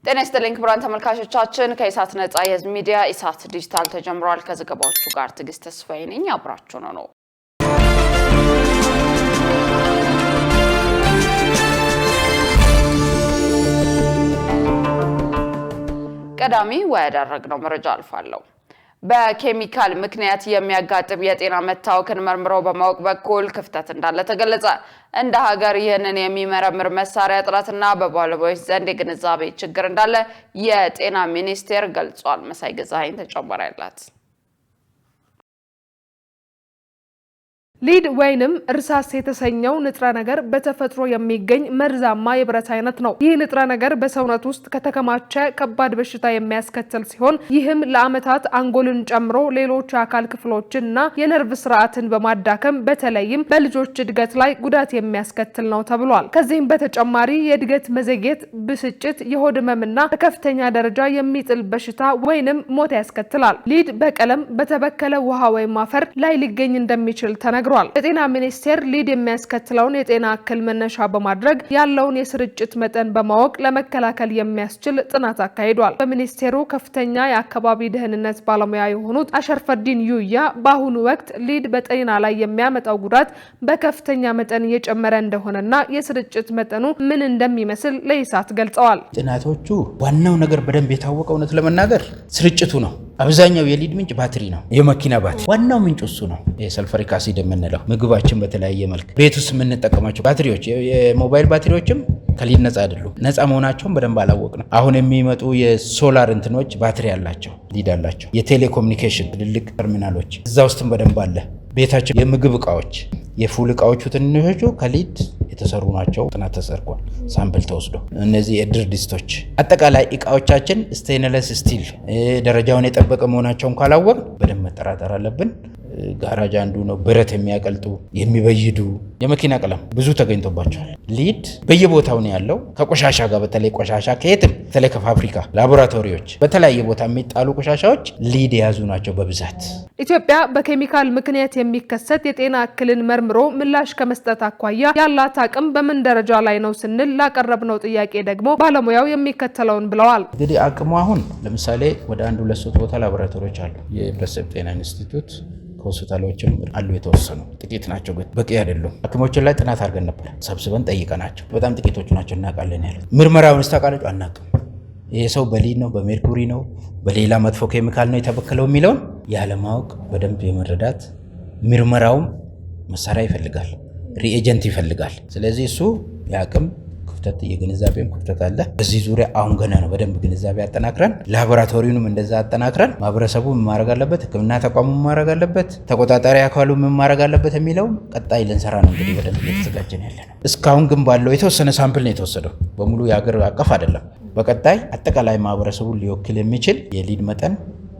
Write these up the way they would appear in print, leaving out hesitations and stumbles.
ጤና ይስጥልኝ ክቡራን ተመልካቾቻችን ከኢሳት ነጻ የህዝብ ሚዲያ ኢሳት ዲጂታል ተጀምሯል። ከዘገባዎቹ ጋር ትግስት ተስፋዬ ነኝ። አብራችሁ ነው። ቀዳሚ ወዳደረግነው መረጃ አልፋለሁ። በኬሚካል ምክንያት የሚያጋጥም የጤና መታወክን መርምሮ በማወቅ በኩል ክፍተት እንዳለ ተገለጸ። እንደ ሀገር ይህንን የሚመረምር መሳሪያ እጥረትና በባለሙያዎች ዘንድ የግንዛቤ ችግር እንዳለ የጤና ሚኒስቴር ገልጿል። መሳይ ገዛኸኝ ተጨማሪ አላት። ሊድ ወይንም እርሳስ የተሰኘው ንጥረ ነገር በተፈጥሮ የሚገኝ መርዛማ የብረት አይነት ነው። ይህ ንጥረ ነገር በሰውነት ውስጥ ከተከማቸ ከባድ በሽታ የሚያስከትል ሲሆን ይህም ለዓመታት አንጎልን ጨምሮ ሌሎች የአካል ክፍሎችንና የነርቭ ስርዓትን በማዳከም በተለይም በልጆች እድገት ላይ ጉዳት የሚያስከትል ነው ተብሏል። ከዚህም በተጨማሪ የእድገት መዘግየት፣ ብስጭት፣ የሆድ ህመምና በከፍተኛ ደረጃ የሚጥል በሽታ ወይንም ሞት ያስከትላል። ሊድ በቀለም በተበከለ ውሃ ወይም አፈር ላይ ሊገኝ እንደሚችል ተነግሯል። የጤና ሚኒስቴር ሊድ የሚያስከትለውን የጤና እክል መነሻ በማድረግ ያለውን የስርጭት መጠን በማወቅ ለመከላከል የሚያስችል ጥናት አካሂዷል። በሚኒስቴሩ ከፍተኛ የአካባቢ ደህንነት ባለሙያ የሆኑት አሸርፈዲን ዩያ በአሁኑ ወቅት ሊድ በጤና ላይ የሚያመጣው ጉዳት በከፍተኛ መጠን እየጨመረ እንደሆነና የስርጭት መጠኑ ምን እንደሚመስል ለኢሳት ገልጸዋል። ጥናቶቹ ዋናው ነገር በደንብ የታወቀው እውነት ለመናገር ስርጭቱ ነው። አብዛኛው የሊድ ምንጭ ባትሪ ነው። የመኪና ባትሪ ዋናው ምንጭ እሱ ነው። የሰልፈሪክ አሲድ የምንለው ምግባችን በተለያየ መልክ ቤት ውስጥ የምንጠቀማቸው ባትሪዎች፣ የሞባይል ባትሪዎችም ከሊድ ነፃ አይደሉም። ነፃ መሆናቸውን በደንብ አላወቅንም። አሁን የሚመጡ የሶላር እንትኖች ባትሪ አላቸው፣ ሊድ አላቸው። የቴሌኮሙኒኬሽን ትልልቅ ተርሚናሎች እዛ ውስጥም በደንብ አለ። ቤታችን የምግብ እቃዎች፣ የፉል እቃዎቹ ትንሾቹ ከሊድ የተሰሩ ናቸው። ጥናት ተሰርቋል። ሳምፕል ተወስዶ እነዚህ የድር ድስቶች፣ አጠቃላይ እቃዎቻችን ስቴንለስ ስቲል ደረጃውን የጠበቀ መሆናቸውን ካላወቅ በደንብ መጠራጠር አለብን። ጋራጅ አንዱ ነው። ብረት የሚያቀልጡ የሚበይዱ የመኪና ቀለም ብዙ ተገኝቶባቸዋል። ሊድ በየቦታው ነው ያለው። ከቆሻሻ ጋር በተለይ ቆሻሻ ከየትም በተለይ ከፋብሪካ ላቦራቶሪዎች፣ በተለያየ ቦታ የሚጣሉ ቆሻሻዎች ሊድ የያዙ ናቸው በብዛት። ኢትዮጵያ በኬሚካል ምክንያት የሚከሰት የጤና እክልን መርምሮ ምላሽ ከመስጠት አኳያ ያላት አቅም በምን ደረጃ ላይ ነው ስንል ላቀረብነው ጥያቄ ደግሞ ባለሙያው የሚከተለውን ብለዋል። እንግዲህ አቅሙ አሁን ለምሳሌ ወደ 1-2 ቦታ ላቦራቶሪዎች አሉ። የህብረተሰብ ጤና ኢንስቲትዩት ሆስፒታሎችም አሉ። የተወሰኑ ጥቂት ናቸው፣ በቂ አይደሉም። ሐኪሞችን ላይ ጥናት አድርገን ነበር፣ ሰብስበን ጠይቀናቸው በጣም ጥቂቶቹ ናቸው እናውቃለን ያሉት። ምርመራውን ስታውቃላችሁ አናውቅም። ይሄ ሰው በሊድ ነው፣ በሜርኩሪ ነው፣ በሌላ መጥፎ ኬሚካል ነው የተበከለው የሚለውን ያለማወቅ በደንብ የመረዳት ምርመራውም መሳሪያ ይፈልጋል፣ ሪኤጀንት ይፈልጋል። ስለዚህ እሱ የአቅም ክፍተት የግንዛቤም ክፍተት አለ። በዚህ ዙሪያ አሁን ገና ነው። በደንብ ግንዛቤ አጠናክረን ላቦራቶሪውንም እንደዛ አጠናክረን ማህበረሰቡ ምን ማድረግ አለበት፣ ሕክምና ተቋሙ ምን ማድረግ አለበት፣ ተቆጣጣሪ አካሉ ምን ማድረግ አለበት የሚለው ቀጣይ ልንሰራ ነው። እንግዲህ በደንብ እየተዘጋጀን ያለ ነው። እስካሁን ግን ባለው የተወሰነ ሳምፕል ነው የተወሰደው፣ በሙሉ የሀገር አቀፍ አይደለም። በቀጣይ አጠቃላይ ማህበረሰቡን ሊወክል የሚችል የሊድ መጠን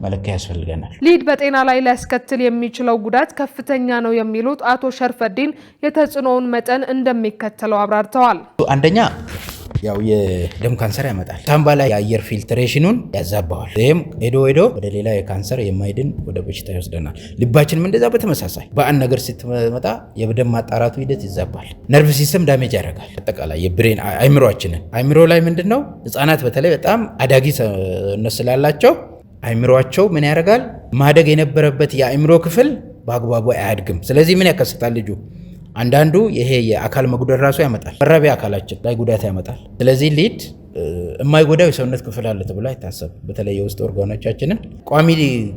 መለኪያ ያስፈልገናል። ሊድ በጤና ላይ ሊያስከትል የሚችለው ጉዳት ከፍተኛ ነው የሚሉት አቶ ሸርፈዲን የተጽዕኖውን መጠን እንደሚከተለው አብራርተዋል። አንደኛ ያው የደም ካንሰር ያመጣል። ሳምባ ላይ የአየር ፊልትሬሽኑን ያዛባዋል። ይህም ሄዶ ወደ ሌላ የካንሰር የማይድን ወደ በሽታ ይወስደናል። ልባችንም እንደዛ በተመሳሳይ በአንድ ነገር ስትመጣ የደም ማጣራቱ ሂደት ይዛባል። ነርቭ ሲስተም ዳሜጅ ያደርጋል። አጠቃላይ የብሬን አይምሮ ላይ ምንድነው ህፃናት በተለይ በጣም አዳጊ ሰውነት ስላላቸው አይምሮአቸው ምን ያደርጋል? ማደግ የነበረበት የአይምሮ ክፍል በአግባቡ አያድግም። ስለዚህ ምን ያከስታል? ልጁ አንዳንዱ ይሄ የአካል መጉደል ራሱ ያመጣል። መራቢያ አካላችን ላይ ጉዳት ያመጣል። ስለዚህ ሊድ የማይጎዳው የሰውነት ክፍል አለ ተብሎ አይታሰብ። በተለይ የውስጥ ኦርጋኖቻችንን ቋሚ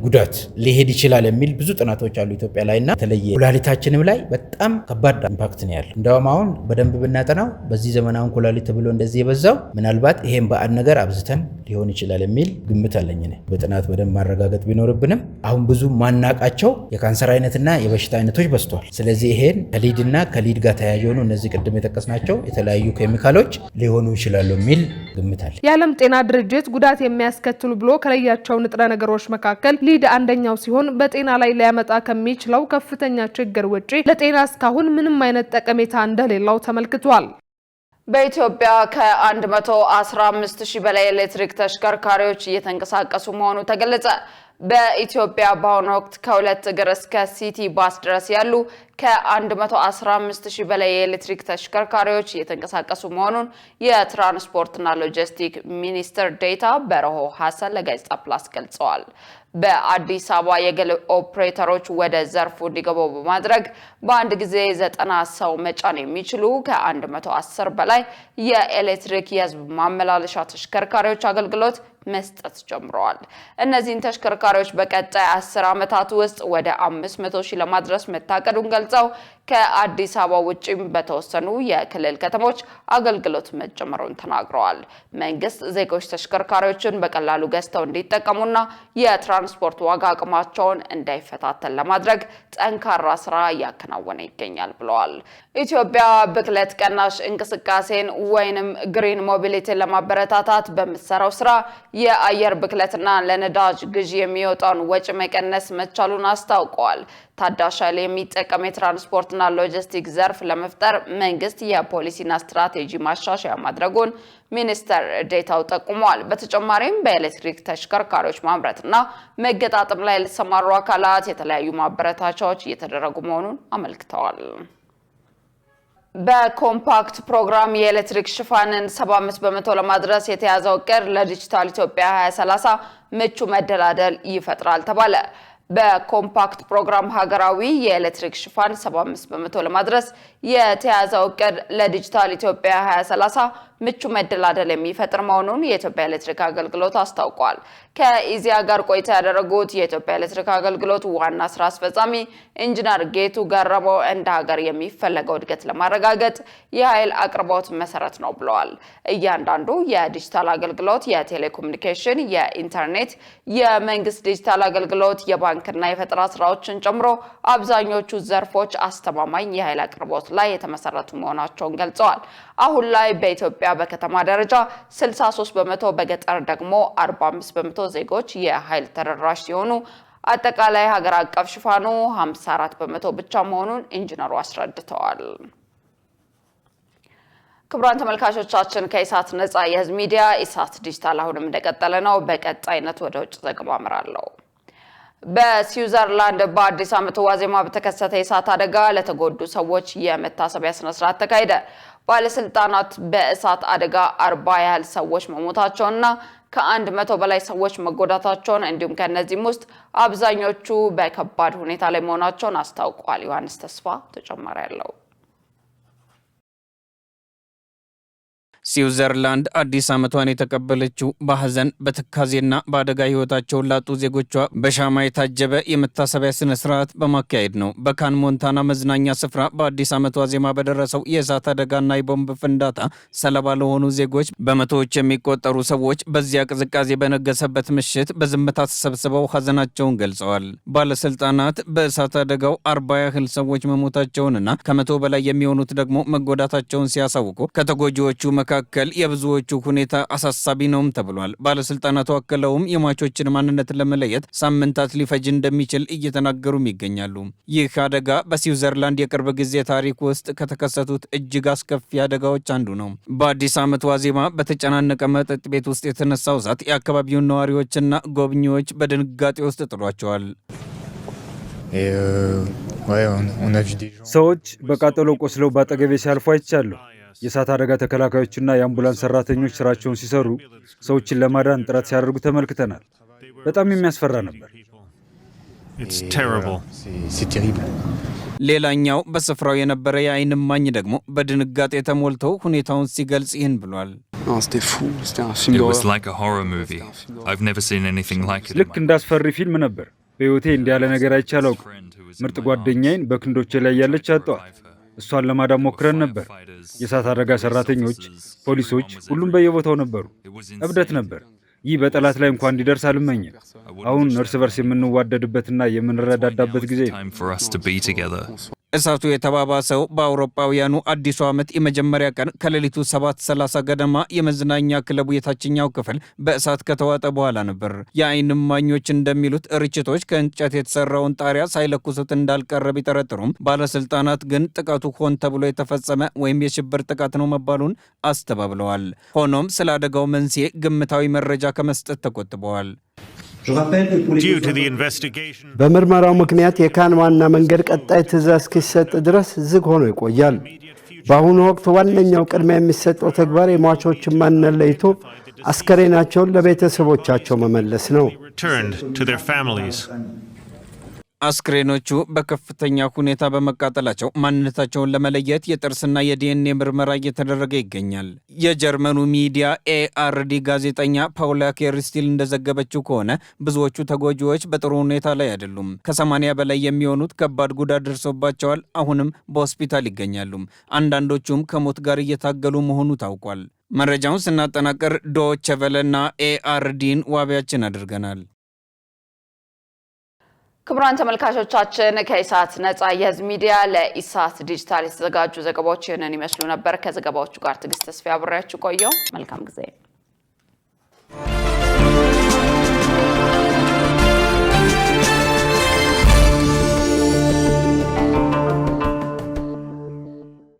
ጉዳት ሊሄድ ይችላል የሚል ብዙ ጥናቶች አሉ ኢትዮጵያ ላይ እና በተለይ ኩላሊታችንም ላይ በጣም ከባድ ኢምፓክት ነው ያለው። እንደውም አሁን በደንብ ብናጠናው በዚህ ዘመናውን ኩላሊት ተብሎ እንደዚህ የበዛው ምናልባት ይሄን በአንድ ነገር አብዝተን ሊሆን ይችላል የሚል ግምት አለኝ። በጥናት በደንብ ማረጋገጥ ቢኖርብንም አሁን ብዙ ማናቃቸው የካንሰር አይነትና የበሽታ አይነቶች በዝተዋል። ስለዚህ ይሄን ከሊድና ከሊድ ጋር ተያያዥ የሆኑ እነዚህ ቅድም የጠቀስናቸው የተለያዩ ኬሚካሎች ሊሆኑ ይችላሉ የሚል ግምት አለ። የዓለም ጤና ድርጅት ጉዳት የሚያስከትሉ ብሎ ከለያቸው ንጥረ ነገሮች መካከል ሊድ አንደኛው ሲሆን በጤና ላይ ሊያመጣ ከሚችለው ከፍተኛ ችግር ውጪ ለጤና እስካሁን ምንም አይነት ጠቀሜታ እንደሌለው ተመልክቷል። በኢትዮጵያ ከ115,000 በላይ ኤሌክትሪክ ተሽከርካሪዎች እየተንቀሳቀሱ መሆኑ ተገለጸ። በኢትዮጵያ በአሁኑ ወቅት ከሁለት እግር እስከ ሲቲ ባስ ድረስ ያሉ ከ115,000 በላይ የኤሌክትሪክ ተሽከርካሪዎች እየተንቀሳቀሱ መሆኑን የትራንስፖርትና ሎጂስቲክ ሚኒስትር ዴኤታ በረሆ ሐሰን ለጋዜጣ ፕላስ ገልጸዋል። በአዲስ አበባ የግል ኦፕሬተሮች ወደ ዘርፉ እንዲገቡ በማድረግ በአንድ ጊዜ 90 ሰው መጫን የሚችሉ ከ110 በላይ የኤሌክትሪክ የህዝብ ማመላለሻ ተሽከርካሪዎች አገልግሎት መስጠት ጀምረዋል። እነዚህን ተሽከርካሪዎች በቀጣይ 10 ዓመታት ውስጥ ወደ 500,000 ለማድረስ መታቀዱን ገልጸው ከአዲስ አበባ ውጪም በተወሰኑ የክልል ከተሞች አገልግሎት መጀመሩን ተናግረዋል። መንግስት ዜጎች ተሽከርካሪዎችን በቀላሉ ገዝተው እንዲጠቀሙና የትራንስፖርት ዋጋ አቅማቸውን እንዳይፈታተን ለማድረግ ጠንካራ ስራ እያከናወነ ይገኛል ብለዋል። ኢትዮጵያ ብክለት ቀናሽ እንቅስቃሴን ወይንም ግሪን ሞቢሊቲን ለማበረታታት በምትሰራው ስራ የአየር ብክለትና ለነዳጅ ግዢ የሚወጣውን ወጪ መቀነስ መቻሉን አስታውቀዋል። ታዳሽ ኃይል የሚጠቀም የትራንስፖርትና ሎጂስቲክ ዘርፍ ለመፍጠር መንግስት የፖሊሲና ስትራቴጂ ማሻሻያ ማድረጉን ሚኒስትር ዴኤታው ጠቁመዋል። በተጨማሪም በኤሌክትሪክ ተሽከርካሪዎች ማምረትና መገጣጠም ላይ ለተሰማሩ አካላት የተለያዩ ማበረታቻዎች እየተደረጉ መሆኑን አመልክተዋል። በኮምፓክት ፕሮግራም የኤሌክትሪክ ሽፋንን 75 በመቶ ለማድረስ የተያዘው እቅድ ለዲጂታል ኢትዮጵያ 2030 ምቹ መደላደል ይፈጥራል ተባለ። በኮምፓክት ፕሮግራም ሀገራዊ የኤሌክትሪክ ሽፋን 75 በመቶ ለማድረስ የተያዘው እቅድ ለዲጂታል ኢትዮጵያ 2030 ምቹ መደላደል የሚፈጥር መሆኑን የኢትዮጵያ ኤሌክትሪክ አገልግሎት አስታውቋል። ከኢዚያ ጋር ቆይታ ያደረጉት የኢትዮጵያ ኤሌክትሪክ አገልግሎት ዋና ስራ አስፈጻሚ ኢንጂነር ጌቱ ገረመው እንደ ሀገር የሚፈለገው እድገት ለማረጋገጥ የኃይል አቅርቦት መሰረት ነው ብለዋል። እያንዳንዱ የዲጂታል አገልግሎት የቴሌኮሙኒኬሽን፣ የኢንተርኔት፣ የመንግስት ዲጂታል አገልግሎት፣ የባንክና የፈጠራ ስራዎችን ጨምሮ አብዛኞቹ ዘርፎች አስተማማኝ የኃይል አቅርቦት ላይ የተመሰረቱ መሆናቸውን ገልጸዋል። አሁን ላይ በኢትዮጵያ በከተማ ደረጃ 63 በመቶ በገጠር ደግሞ 45 በመቶ ዜጎች የኃይል ተደራሽ ሲሆኑ አጠቃላይ ሀገር አቀፍ ሽፋኑ 54 በመቶ ብቻ መሆኑን ኢንጂነሩ አስረድተዋል። ክቡራን ተመልካቾቻችን ከኢሳት ነጻ የህዝብ ሚዲያ ኢሳት ዲጂታል አሁንም እንደቀጠለ ነው። በቀጣይነት ወደ ውጭ ዘገባ አመራለሁ። በስዊዘርላንድ በአዲስ ዓመት ዋዜማ በተከሰተ የእሳት አደጋ ለተጎዱ ሰዎች የመታሰቢያ ስነ ስርዓት ተካሄደ። ባለስልጣናት በእሳት አደጋ 40 ያህል ሰዎች መሞታቸውንና ከ100 በላይ ሰዎች መጎዳታቸውን እንዲሁም ከነዚህም ውስጥ አብዛኞቹ በከባድ ሁኔታ ላይ መሆናቸውን አስታውቋል። ዮሐንስ ተስፋ ተጨማሪ ያለው። ስዊዘርላንድ አዲስ ዓመቷን የተቀበለችው በሐዘን በትካዜና በአደጋ ህይወታቸውን ላጡ ዜጎቿ በሻማ የታጀበ የመታሰቢያ ስነ ስርዓት በማካሄድ ነው። በካን ሞንታና መዝናኛ ስፍራ በአዲስ ዓመት ዋዜማ በደረሰው የእሳት አደጋና የቦምብ ፍንዳታ ሰለባ ለሆኑ ዜጎች በመቶዎች የሚቆጠሩ ሰዎች በዚያ ቅዝቃዜ በነገሰበት ምሽት በዝምታ ተሰብስበው ሐዘናቸውን ገልጸዋል። ባለስልጣናት በእሳት አደጋው 40 ያህል ሰዎች መሞታቸውንና ከ100 በላይ የሚሆኑት ደግሞ መጎዳታቸውን ሲያሳውቁ ከተጎጂዎቹ መካከል የብዙዎቹ ሁኔታ አሳሳቢ ነውም ተብሏል። ባለስልጣናቱ አክለውም የሟቾችን ማንነት ለመለየት ሳምንታት ሊፈጅ እንደሚችል እየተናገሩም ይገኛሉ። ይህ አደጋ በስዊዘርላንድ የቅርብ ጊዜ ታሪክ ውስጥ ከተከሰቱት እጅግ አስከፊ አደጋዎች አንዱ ነው። በአዲስ ዓመት ዋዜማ በተጨናነቀ መጠጥ ቤት ውስጥ የተነሳው እሳት የአካባቢውን ነዋሪዎችና ጎብኚዎች በድንጋጤ ውስጥ ጥሏቸዋል። ሰዎች በቃጠሎ ቆስለው በአጠገቤ ሲያልፉ አይቻለሁ። የእሳት አደጋ ተከላካዮችና የአምቡላንስ ሰራተኞች ስራቸውን ሲሰሩ ሰዎችን ለማዳን ጥረት ሲያደርጉ ተመልክተናል። በጣም የሚያስፈራ ነበር። ሌላኛው በስፍራው የነበረ የዓይን እማኝ ደግሞ በድንጋጤ ተሞልቶ ሁኔታውን ሲገልጽ ይህን ብሏል። ልክ እንዳስፈሪ ፊልም ነበር። በሕይወቴ እንዲህ ያለ ነገር አይቼ አላውቅም። ምርጥ ጓደኛዬን በክንዶቼ ላይ ያለች አጣኋት። እሷን ለማዳን ሞክረን ነበር። የእሳት አደጋ ሰራተኞች፣ ፖሊሶች፣ ሁሉም በየቦታው ነበሩ። እብደት ነበር። ይህ በጠላት ላይ እንኳን እንዲደርስ አልመኝም። አሁን እርስ በርስ የምንዋደድበትና የምንረዳዳበት ጊዜ ነው። እሳቱ የተባባሰው በአውሮፓውያኑ አዲሱ ዓመት የመጀመሪያ ቀን ከሌሊቱ 7:30 ገደማ የመዝናኛ ክለቡ የታችኛው ክፍል በእሳት ከተዋጠ በኋላ ነበር። የዓይን እማኞች እንደሚሉት ርችቶች ከእንጨት የተሰራውን ጣሪያ ሳይለኩሱት እንዳልቀረ ቢጠረጥሩም ባለስልጣናት ግን ጥቃቱ ሆን ተብሎ የተፈጸመ ወይም የሽብር ጥቃት ነው መባሉን አስተባብለዋል። ሆኖም ስለ አደጋው መንስኤ ግምታዊ መረጃ ከመስጠት ተቆጥበዋል። በምርመራው ምክንያት የካን ዋና መንገድ ቀጣይ ትዕዛዝ እስኪሰጥ ድረስ ዝግ ሆኖ ይቆያል። በአሁኑ ወቅት ዋነኛው ቅድሚያ የሚሰጠው ተግባር የሟቾችን ማንነት ለይቶ አስከሬናቸውን ለቤተሰቦቻቸው መመለስ ነው። አስክሬኖቹ በከፍተኛ ሁኔታ በመቃጠላቸው ማንነታቸውን ለመለየት የጥርስና የዲኤንኤ ምርመራ እየተደረገ ይገኛል። የጀርመኑ ሚዲያ ኤአርዲ ጋዜጠኛ ፓውላ ኬርስቲል እንደዘገበችው ከሆነ ብዙዎቹ ተጎጂዎች በጥሩ ሁኔታ ላይ አይደሉም። ከ80 በላይ የሚሆኑት ከባድ ጉዳት ደርሶባቸዋል። አሁንም በሆስፒታል ይገኛሉ። አንዳንዶቹም ከሞት ጋር እየታገሉ መሆኑ ታውቋል። መረጃውን ስናጠናቀር ዶይቼ ቬለና ኤአርዲን ዋቢያችን አድርገናል። ክቡራን ተመልካቾቻችን ከኢሳት ነጻ የህዝብ ሚዲያ ለኢሳት ዲጂታል የተዘጋጁ ዘገባዎች ይህንን ይመስሉ ነበር። ከዘገባዎቹ ጋር ትዕግስት ተስፋ አብሬያችሁ ቆየው። መልካም ጊዜ